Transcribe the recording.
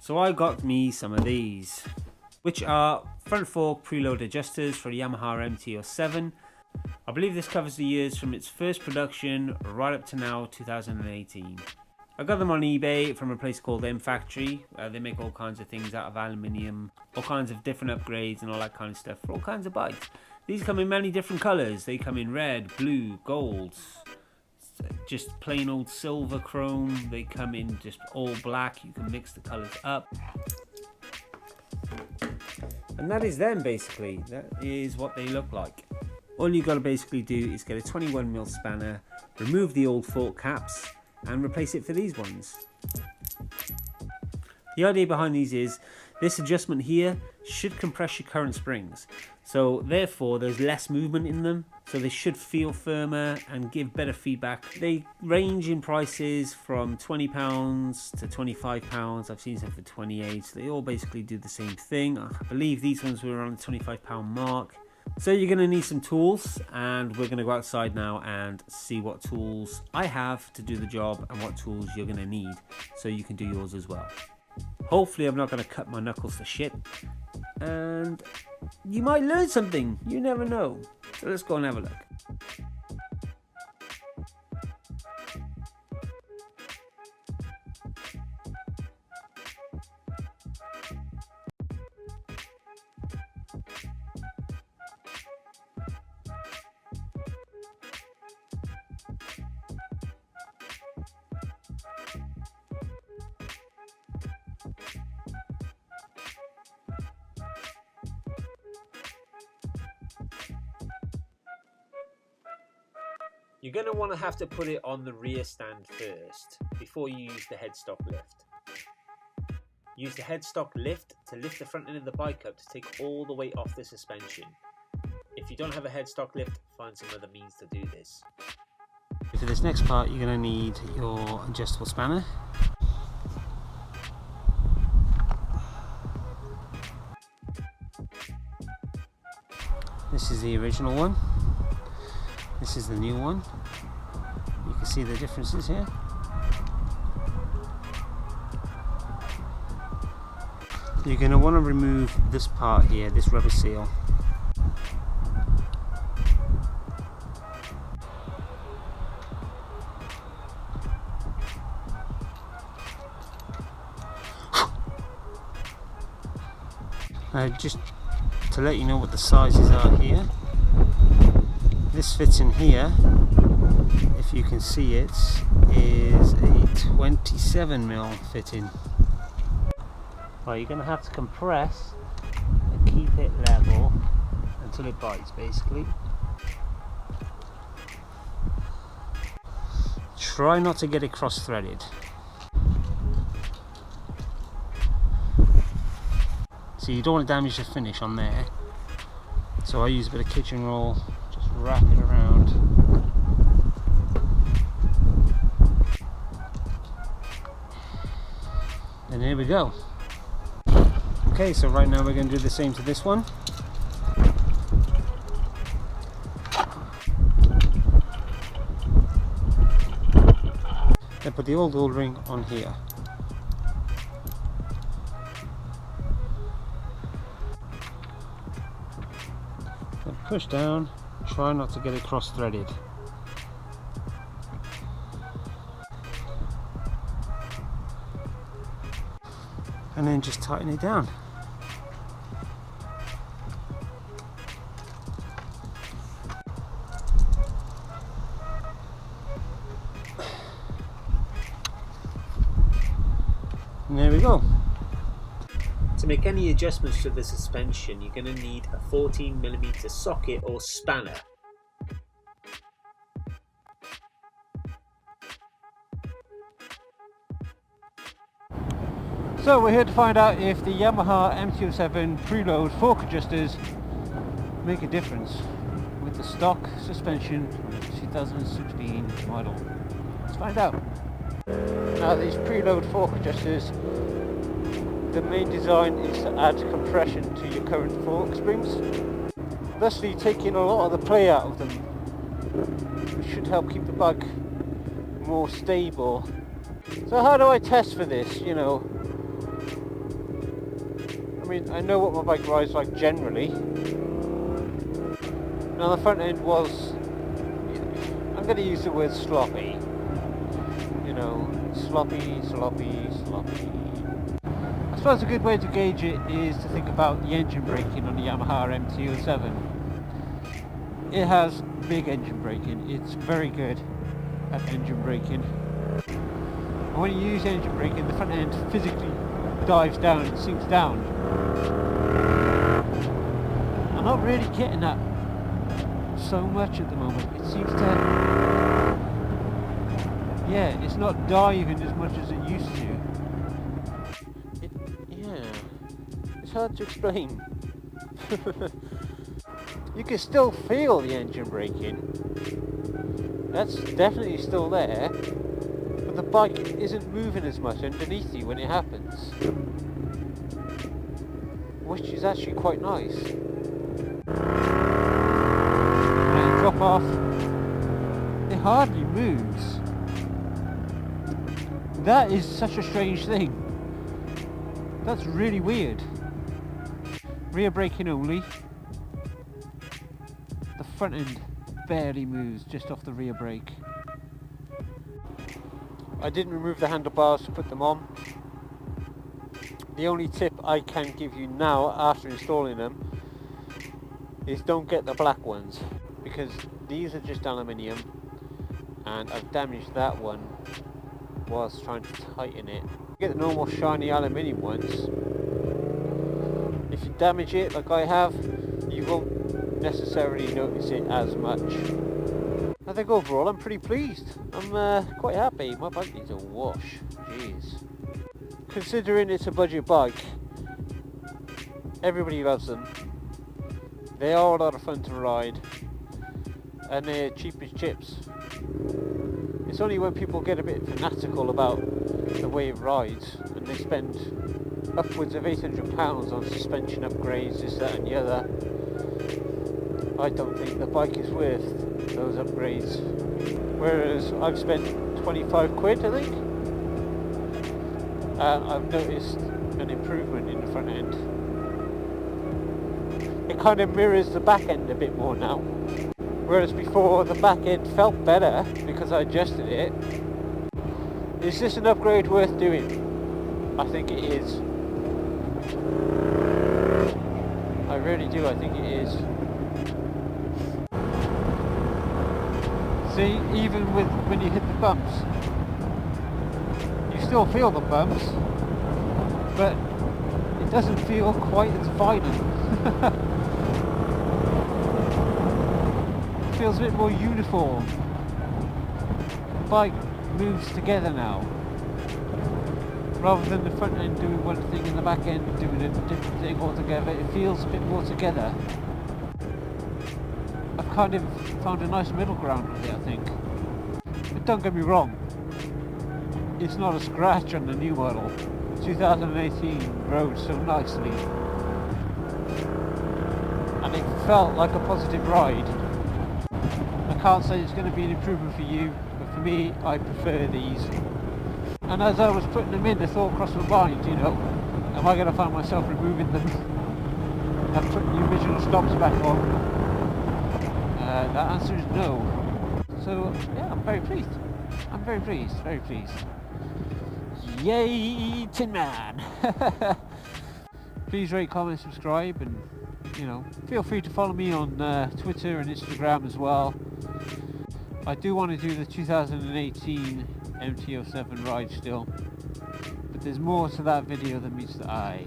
So I got me some of these, which are front fork preload adjusters for Yamaha Mt07. I believe this covers the years from its first production right up to now, 2018. I got them on eBay from a place called M Factory. They make all kinds of things out of aluminium, all kinds of different upgrades and all that kind of stuff for all kinds of bikes. These come in many different colours. They come in red, blue, gold, just plain old silver chrome. They come in just all black. You can mix the colours up. And that is them basically. That is what they look like. All you got to basically do is get a 21mm spanner, remove the old fork caps and replace it for these ones. The idea behind these is this adjustment here should compress your current springs, so therefore there's less movement in them, so they should feel firmer and give better feedback. They range in prices from £20 to £25. I've seen some for 28, so they all basically do the same thing. I believe these ones were around the £25 mark. So you're going to need some tools, and we're going to go outside now and see what tools I have to do the job and what tools you're going to need so you can do yours as well. Hopefully I'm not going to cut my knuckles to shit, and you might learn something, you never know. So let's go and have a look. You're going to want to have to put it on the rear stand first before you use the headstock lift. Use the headstock lift to lift the front end of the bike up to take all the weight off the suspension. If you don't have a headstock lift, find some other means to do this. For this next part, you're going to need your adjustable spanner. This is the original one. This is the new one. You can see the differences here. You're going to want to remove this part here, this rubber seal. Just to let you know what the sizes are here. This fits in here, if you can see it, is a 27mm fitting. Right, you're going to have to compress and keep it level until it bites basically. Try not to get it cross-threaded. So you don't want to damage the finish on there. So I use a bit of kitchen roll. Wrap it around. And here we go. Okay, so right now we're going to do the same to this one. Then put the old ring on here. Then push down. Try not to get it cross-threaded. And then just tighten it down. And there we go. To make any adjustments to the suspension, you're going to need a 14mm socket or spanner. So we're here to find out if the Yamaha Mt07 Preload fork adjusters make a difference with the stock suspension from the 2016 model. Let's find out. Now these Preload fork adjusters, the main design is to add compression to your current fork springs, thusly taking a lot of the play out of them, which should help keep the bike more stable. So how do I test for this? You know, mean, I know what my bike rides like generally. Now the front end was, I'm going to use the word sloppy. You know, sloppy. I suppose a good way to gauge it is to think about the engine braking on the Yamaha Mt07. It has big engine braking. It's very good at engine braking. And when you use engine braking, the front end physically dives down and sinks down. I'm not really getting that so much at the moment. It seems to, yeah, it's not diving as much as it used to. It's hard to explain. You can still feel the engine braking. That's definitely still there. But the bike isn't moving as much underneath you when it happens. Which is actually quite nice. When I drop off, it hardly moves. That is such a strange thing. That's really weird. Rear braking only. The front end barely moves just off the rear brake. I didn't remove the handlebars to put them on. The only tip I can give you now after installing them is don't get the black ones, because these are just aluminium and I've damaged that one whilst trying to tighten it. Get the normal shiny aluminium ones. If you damage it like I have, you won't necessarily notice it as much. I think overall I'm pretty pleased. I'm quite happy. My bike needs a wash. Jeez. Considering it's a budget bike, everybody loves them. They are a lot of fun to ride, and they're cheap as chips. It's only when people get a bit fanatical about the way it rides and they spend upwards of £800 on suspension upgrades, this, that and the other. I don't think the bike is worth those upgrades. Whereas I've spent 25 quid, I think, and I've noticed an improvement in the front end. It kind of mirrors the back end a bit more now. Whereas before the back end felt better because I adjusted it. Is this an upgrade worth doing? I think it is. I really do, I think it is. See, even with when you hit the bumps, you still feel the bumps, but it doesn't feel quite as violent. It feels a bit more uniform. The bike moves together now, rather than the front end doing one thing and the back end doing a different thing altogether. It feels a bit more together. I've kind of found a nice middle ground with it, I think. But don't get me wrong, it's not a scratch on the new model. 2018 rode so nicely, and it felt like a positive ride. I can't say it's going to be an improvement for you, but for me, I prefer these. And as I was putting them in, the thought crossed my mind, you know, am I going to find myself removing them and putting the original stops back on? That answer is no. So yeah, I'm very pleased. I'm very pleased, very pleased. Yay, Tin Man! Please rate, comment, subscribe, and you know, feel free to follow me on Twitter and Instagram as well. I do want to do the 2018 Mt07 ride still, but there's more to that video than meets the eye.